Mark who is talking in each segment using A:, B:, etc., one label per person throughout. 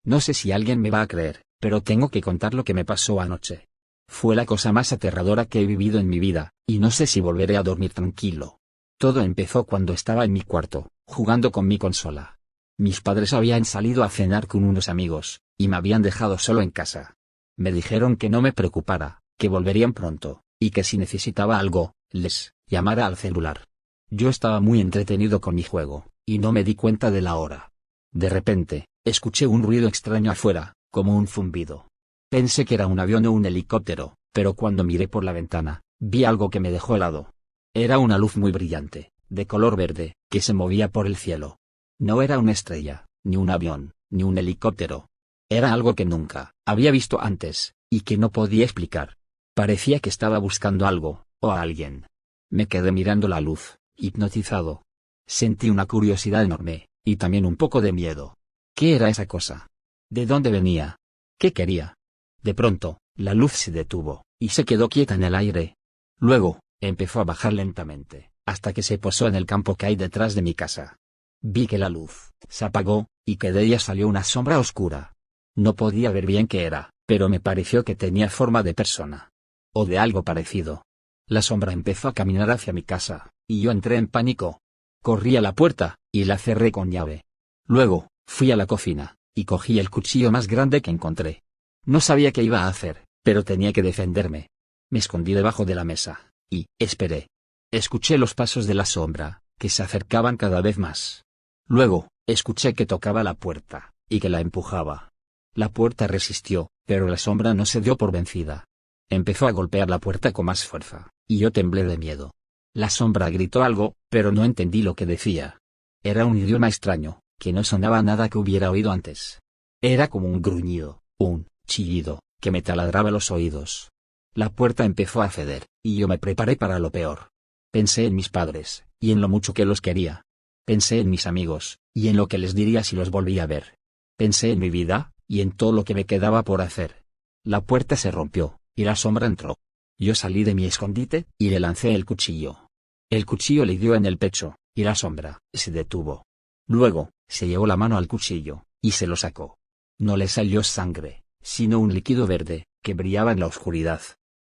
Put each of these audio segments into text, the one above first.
A: No sé si alguien me va a creer, pero tengo que contar lo que me pasó anoche. Fue la cosa más aterradora que he vivido en mi vida, y no sé si volveré a dormir tranquilo. Todo empezó cuando estaba en mi cuarto, jugando con mi consola. Mis padres habían salido a cenar con unos amigos, y me habían dejado solo en casa. Me dijeron que no me preocupara, que volverían pronto, y que si necesitaba algo, les llamara al celular. Yo estaba muy entretenido con mi juego, y no me di cuenta de la hora. De repente, escuché un ruido extraño afuera, como un zumbido. Pensé que era un avión o un helicóptero, pero cuando miré por la ventana, vi algo que me dejó helado. Era una luz muy brillante, de color verde, que se movía por el cielo. No era una estrella, ni un avión, ni un helicóptero. Era algo que nunca había visto antes, y que no podía explicar. Parecía que estaba buscando algo, o a alguien. Me quedé mirando la luz, hipnotizado. Sentí una curiosidad enorme, y también un poco de miedo. ¿Qué era esa cosa? ¿De dónde venía? ¿Qué quería? De pronto, la luz se detuvo, y se quedó quieta en el aire. Luego, empezó a bajar lentamente, hasta que se posó en el campo que hay detrás de mi casa. Vi que la luz se apagó, y que de ella salió una sombra oscura. No podía ver bien qué era, pero me pareció que tenía forma de persona. O de algo parecido. La sombra empezó a caminar hacia mi casa, y yo entré en pánico. Corrí a la puerta, y la cerré con llave. Luego, fui a la cocina, y cogí el cuchillo más grande que encontré. No sabía qué iba a hacer, pero tenía que defenderme. Me escondí debajo de la mesa, y esperé. Escuché los pasos de la sombra, que se acercaban cada vez más. Luego, escuché que tocaba la puerta, y que la empujaba. La puerta resistió, pero la sombra no se dio por vencida. Empezó a golpear la puerta con más fuerza, y yo temblé de miedo. La sombra gritó algo, pero no entendí lo que decía. Era un idioma extraño, que no sonaba nada que hubiera oído antes. Era como un gruñido, un chillido, que me taladraba los oídos. La puerta empezó a ceder, y yo me preparé para lo peor. Pensé en mis padres, y en lo mucho que los quería. Pensé en mis amigos, y en lo que les diría si los volvía a ver. Pensé en mi vida, y en todo lo que me quedaba por hacer. La puerta se rompió, y la sombra entró. Yo salí de mi escondite, y le lancé el cuchillo. El cuchillo le dio en el pecho, y la sombra se detuvo. Luego, se llevó la mano al cuchillo, y se lo sacó. No le salió sangre, sino un líquido verde, que brillaba en la oscuridad.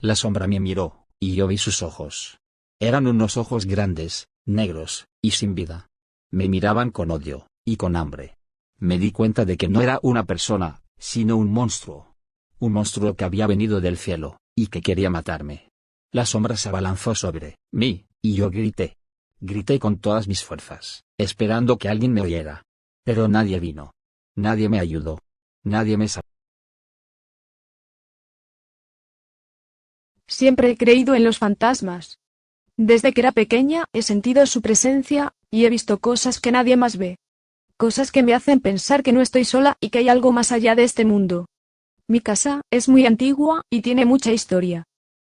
A: La sombra me miró, y yo vi sus ojos. Eran unos ojos grandes, negros, y sin vida. Me miraban con odio, y con hambre. Me di cuenta de que no era una persona, sino un monstruo. Un monstruo que había venido del cielo, y que quería matarme. La sombra se abalanzó sobre mí, y yo grité. Grité con todas mis fuerzas, esperando que alguien me oyera. Pero nadie vino. Nadie me ayudó. Nadie me salvó.
B: Siempre he creído en los fantasmas. Desde que era pequeña he sentido su presencia, y he visto cosas que nadie más ve. Cosas que me hacen pensar que no estoy sola y que hay algo más allá de este mundo. Mi casa es muy antigua y tiene mucha historia.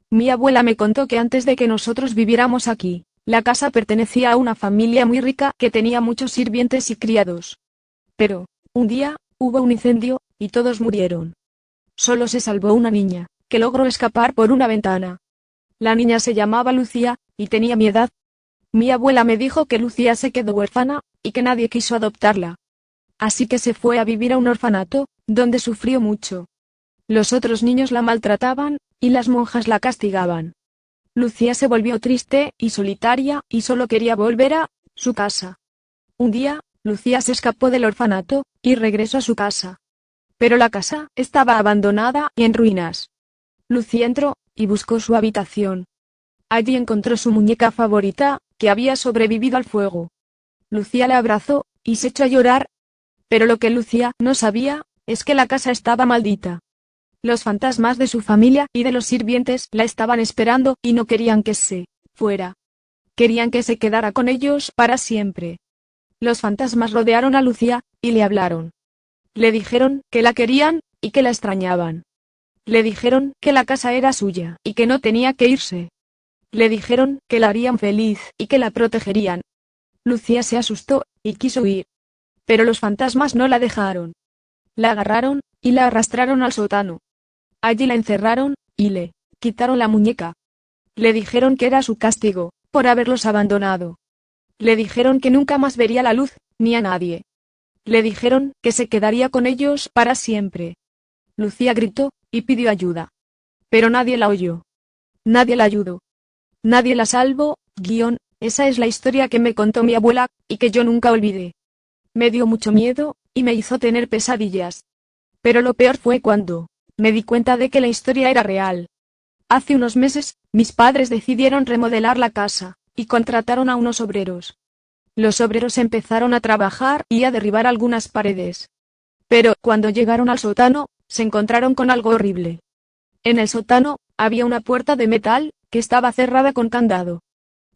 B: Mi abuela me contó que antes de que nosotros viviéramos aquí, la casa pertenecía a una familia muy rica que tenía muchos sirvientes y criados. Pero, un día, hubo un incendio, y todos murieron. Solo se salvó una niña, que logró escapar por una ventana. La niña se llamaba Lucía, y tenía mi edad. Mi abuela me dijo que Lucía se quedó huérfana, y que nadie quiso adoptarla. Así que se fue a vivir a un orfanato, donde sufrió mucho. Los otros niños la maltrataban, y las monjas la castigaban. Lucía se volvió triste y solitaria, y solo quería volver a su casa. Un día, Lucía se escapó del orfanato, y regresó a su casa. Pero la casa estaba abandonada y en ruinas. Lucía entró, y buscó su habitación. Allí encontró su muñeca favorita, que había sobrevivido al fuego. Lucía la abrazó, y se echó a llorar. Pero lo que Lucía no sabía, es que la casa estaba maldita. Los fantasmas de su familia y de los sirvientes la estaban esperando y no querían que se fuera. Querían que se quedara con ellos para siempre. Los fantasmas rodearon a Lucía, y le hablaron. Le dijeron que la querían, y que la extrañaban. Le dijeron que la casa era suya, y que no tenía que irse. Le dijeron que la harían feliz, y que la protegerían. Lucía se asustó, y quiso huir. Pero los fantasmas no la dejaron. La agarraron, y la arrastraron al sótano. Allí la encerraron, y le quitaron la muñeca. Le dijeron que era su castigo, por haberlos abandonado. Le dijeron que nunca más vería la luz, ni a nadie. le dijeron que se quedaría con ellos para siempre. Lucía gritó y pidió ayuda. Pero nadie la oyó. Nadie la ayudó. Nadie la salvó. Esa es la historia que me contó mi abuela, y que yo nunca olvidé. Me dio mucho miedo, y me hizo tener pesadillas. Pero lo peor fue cuando me di cuenta de que la historia era real. Hace unos meses, mis padres decidieron remodelar la casa, y contrataron a unos obreros. Los obreros empezaron a trabajar y a derribar algunas paredes. Pero, cuando llegaron al sótano, se encontraron con algo horrible. En el sótano, había una puerta de metal, que estaba cerrada con candado.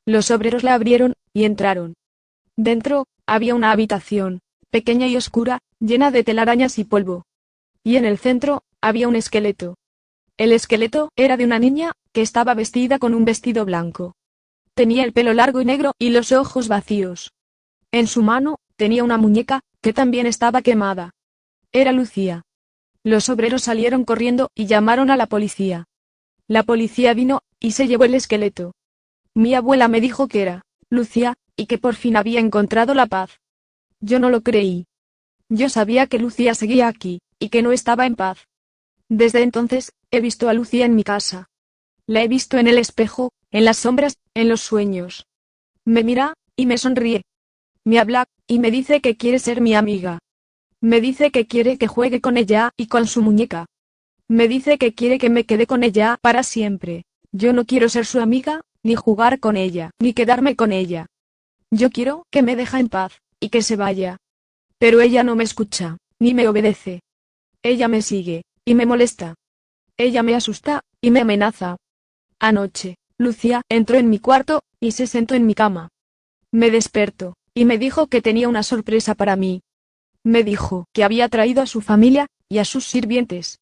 B: Los obreros la abrieron, y entraron. Dentro, había una habitación, pequeña y oscura, llena de telarañas y polvo. Y en el centro, había un esqueleto. El esqueleto era de una niña, que estaba vestida con un vestido blanco. Tenía el pelo largo y negro, y los ojos vacíos. En su mano, tenía una muñeca, que también estaba quemada. Era Lucía. Los obreros salieron corriendo, y llamaron a la policía. La policía vino, y se llevó el esqueleto. Mi abuela me dijo que era Lucía, y que por fin había encontrado la paz. Yo no lo creí. Yo sabía que Lucía seguía aquí, y que no estaba en paz. Desde entonces, he visto a Lucía en mi casa. La he visto en el espejo, en las sombras, en los sueños. Me mira, y me sonríe. Me habla, y me dice que quiere ser mi amiga. Me dice que quiere que juegue con ella y con su muñeca. Me dice que quiere que me quede con ella para siempre. Yo no quiero ser su amiga, ni jugar con ella, ni quedarme con ella. Yo quiero que me deje en paz, y que se vaya. Pero ella no me escucha, ni me obedece. Ella me sigue, y me molesta. Ella me asusta, y me amenaza. Anoche, Lucía entró en mi cuarto, y se sentó en mi cama. Me despertó, y me dijo que tenía una sorpresa para mí. Me dijo que había traído a su familia, y a sus sirvientes.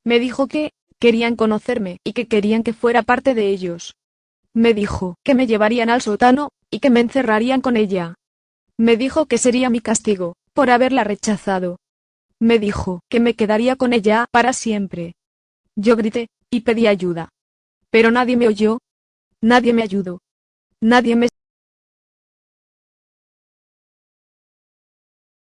B: Me dijo que querían conocerme, y que querían que fuera parte de ellos. Me dijo que me llevarían al sótano, y que me encerrarían con ella. Me dijo que sería mi castigo, por haberla rechazado. Me dijo que me quedaría con ella para siempre. Yo grité, y pedí ayuda. Pero nadie me oyó. Nadie me ayudó. Nadie me...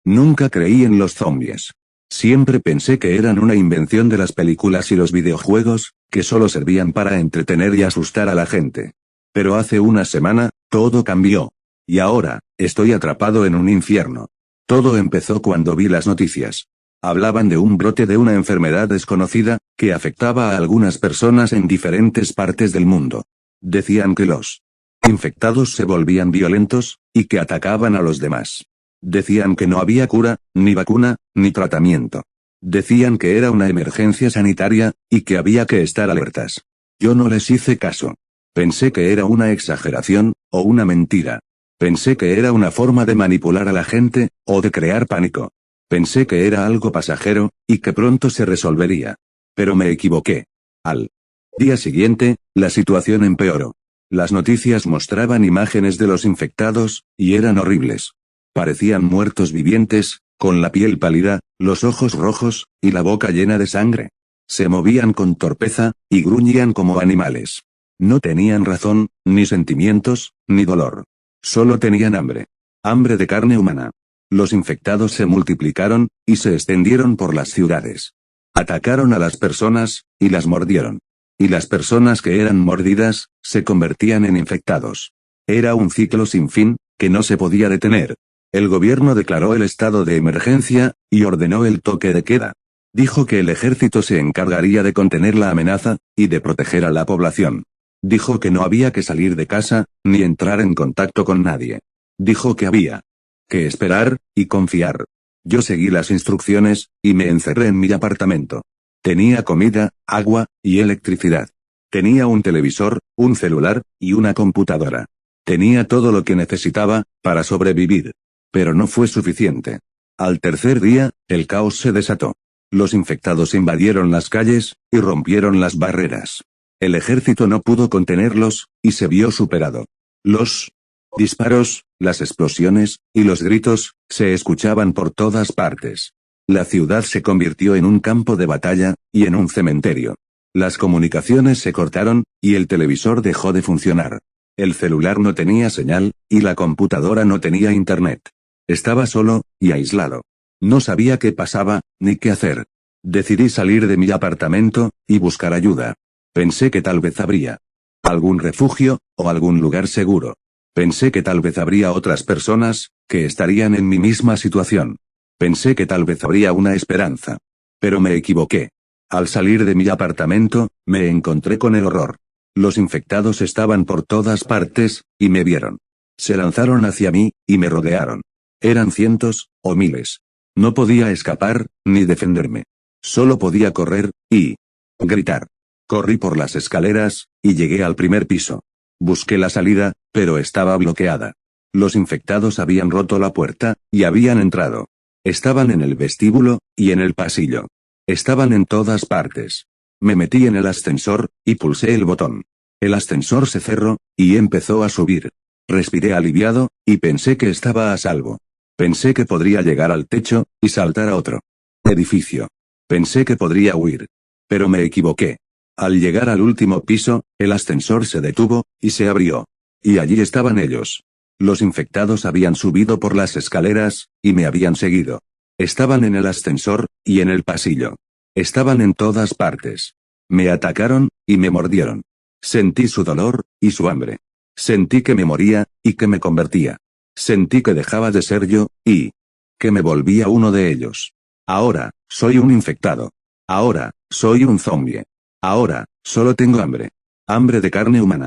C: Nunca creí en los zombies. Siempre pensé que eran una invención de las películas y los videojuegos, que solo servían para entretener y asustar a la gente. Pero hace una semana, todo cambió. Y ahora, estoy atrapado en un infierno. Todo empezó cuando vi las noticias. Hablaban de un brote de una enfermedad desconocida, que afectaba a algunas personas en diferentes partes del mundo. Decían que los infectados se volvían violentos, y que atacaban a los demás. Decían que no había cura, ni vacuna, ni tratamiento. Decían que era una emergencia sanitaria, y que había que estar alertas. Yo no les hice caso. Pensé que era una exageración, o una mentira. Pensé que era una forma de manipular a la gente, o de crear pánico. Pensé que era algo pasajero, y que pronto se resolvería. Pero me equivoqué. Al día siguiente, la situación empeoró. Las noticias mostraban imágenes de los infectados, y eran horribles. Parecían muertos vivientes, con la piel pálida, los ojos rojos, y la boca llena de sangre. Se movían con torpeza, y gruñían como animales. No tenían razón, ni sentimientos, ni dolor. Solo tenían hambre. Hambre de carne humana. Los infectados se multiplicaron, y se extendieron por las ciudades. Atacaron a las personas, y las mordieron. Y las personas que eran mordidas, se convertían en infectados. Era un ciclo sin fin, que no se podía detener. El gobierno declaró el estado de emergencia, y ordenó el toque de queda. Dijo que el ejército se encargaría de contener la amenaza, y de proteger a la población. Dijo que no había que salir de casa, ni entrar en contacto con nadie. Dijo que había que esperar, y confiar. Yo seguí las instrucciones, y me encerré en mi apartamento. Tenía comida, agua, y electricidad. Tenía un televisor, un celular, y una computadora. Tenía todo lo que necesitaba, para sobrevivir. Pero no fue suficiente. Al tercer día, el caos se desató. Los infectados invadieron las calles, y rompieron las barreras. El ejército no pudo contenerlos, y se vio superado. Los disparos, las explosiones, y los gritos, se escuchaban por todas partes. La ciudad se convirtió en un campo de batalla, y en un cementerio. Las comunicaciones se cortaron, y el televisor dejó de funcionar. El celular no tenía señal, y la computadora no tenía internet. Estaba solo, y aislado. No sabía qué pasaba, ni qué hacer. Decidí salir de mi apartamento, y buscar ayuda. Pensé que tal vez habría algún refugio, o algún lugar seguro. Pensé que tal vez habría otras personas, que estarían en mi misma situación. Pensé que tal vez habría una esperanza. Pero me equivoqué. Al salir de mi apartamento, me encontré con el horror. Los infectados estaban por todas partes, y me vieron. Se lanzaron hacia mí, y me rodearon. Eran cientos, o miles. No podía escapar, ni defenderme. Solo podía correr, y gritar. Corrí por las escaleras, y llegué al primer piso. Busqué la salida, pero estaba bloqueada. Los infectados habían roto la puerta, y habían entrado. Estaban en el vestíbulo, y en el pasillo. Estaban en todas partes. Me metí en el ascensor, y pulsé el botón. El ascensor se cerró, y empezó a subir. Respiré aliviado, y pensé que estaba a salvo. Pensé que podría llegar al techo, y saltar a otro edificio. Pensé que podría huir. Pero me equivoqué. Al llegar al último piso, el ascensor se detuvo, y se abrió. Y allí estaban ellos. Los infectados habían subido por las escaleras, y me habían seguido. Estaban en el ascensor, y en el pasillo. Estaban en todas partes. Me atacaron, y me mordieron. Sentí su dolor, y su hambre. Sentí que me moría, y que me convertía. Sentí que dejaba de ser yo, y que me volvía uno de ellos. Ahora, soy un infectado. Ahora, soy un zombie. Ahora, solo tengo hambre. Hambre de carne humana.